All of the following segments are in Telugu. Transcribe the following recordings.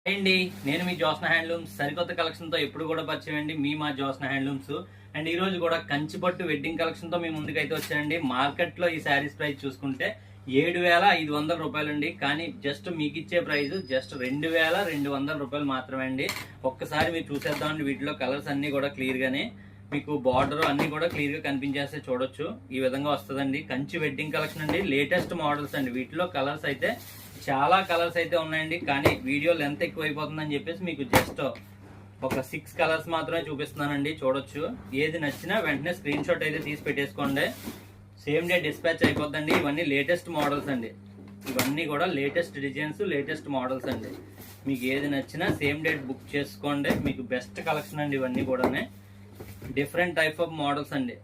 అండి నేను మీ జ్యోత్స్న హ్యాండ్లూమ్స్ సరికొత్త కలెక్షన్ తో ఎప్పుడు కూడా పరిచయం అండి మా జ్యోత్స్న హ్యాండ్లూమ్స్. అండ్ ఈ రోజు కూడా కంచిపట్టు వెడ్డింగ్ కలెక్షన్ తో మీ ముందుకైతే వచ్చానండి. మార్కెట్ లో ఈ శారీస్ ప్రైస్ చూసుకుంటే 7,500 రూపాయలండి. కానీ జస్ట్ మీకు ఇచ్చే ప్రైస్ జస్ట్ 2,200 రూపాయలు మాత్రమే అండి. ఒక్కసారి మీరు చూసేద్దామండి. వీటిలో కలర్స్ అన్ని కూడా క్లియర్ గానే మీకు బార్డర్ అన్ని కూడా క్లియర్ గా కనిపించేస్తే చూడొచ్చు. ఈ విధంగా వస్తుందండి కంచి వెడ్డింగ్ కలెక్షన్ అండి. లేటెస్ట్ మోడల్స్ అండి. వీటిలో కలర్స్ అయితే చాలా కలర్స్ అయితే ఉన్నాయండి. కానీ వీడియో లెంత్ ఎక్కువ అయిపోతుందని చెప్పేసి మీకు జస్ట్ ఒక 6 కలర్స్ మాత్రమే చూపిస్తున్నానండి. చూడొచ్చు. ఏది నచ్చినా వెంటనే స్క్రీన్ షాట్ అయితే తీసి పెట్టేసుకోండి. సేమ్ డే డిస్పాచ్ అయిపోద్దండి. ఇవన్నీ లేటెస్ట్ మోడల్స్ అండి. ఇవన్నీ కూడా లేటెస్ట్ డిజైన్స్, లేటెస్ట్ మోడల్స్ అండి. మీకు ఏది నచ్చినా సేమ్ డేట్ బుక్ చేసుకోండి. మీకు బెస్ట్ కలెక్షన్ అండి. ఇవన్నీ కూడా డిఫరెంట్ టైప్ ఆఫ్ మోడల్స్ అండి.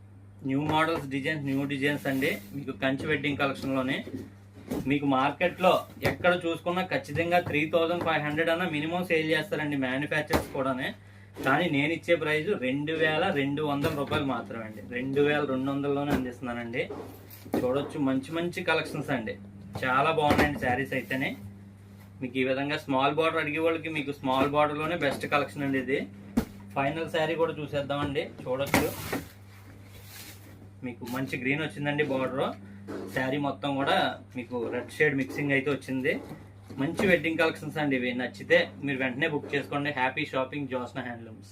New models, designs, new designs అండి. మీకు కంచి వెడ్డింగ్ కలెక్షన్ లోనే మీకు మార్కెట్ లో ఎక్కడ చూసుకున్నా ఖచ్చితంగా 3,500 అన్న మినిమం సేల్ చేస్తారండి మ్యానుఫ్యాక్చర్స్ కూడానే. కానీ నేను ఇచ్చే ప్రైస్ 2,200 రూపాయలు మాత్రమే అండి. 2,200లోనే అందిస్తున్నానండి. చూడొచ్చు. మంచి మంచి కలెక్షన్స్ అండి. చాలా బాగున్నాయండి శారీస్ అయితేనే. మీకు ఈ విధంగా స్మాల్ బార్డర్ అడిగే వాళ్ళకి మీకు స్మాల్ బార్డర్ లోనే బెస్ట్ కలెక్షన్ అండి ఇది. ఫైనల్ శారీ కూడా చూసేద్దామండి. చూడొచ్చు. మీకు మంచి గ్రీన్ వచ్చిందండి బార్డర్. శారీ మొత్తం కూడా మీకు రెడ్ షేడ్ మిక్సింగ్ అయితే వచ్చింది. మంచి వెడ్డింగ్ కలెక్షన్స్ అండి. ఇవి నచ్చితే మీరు వెంటనే బుక్ చేసుకోండి. Happy shopping Jyotsna handlooms.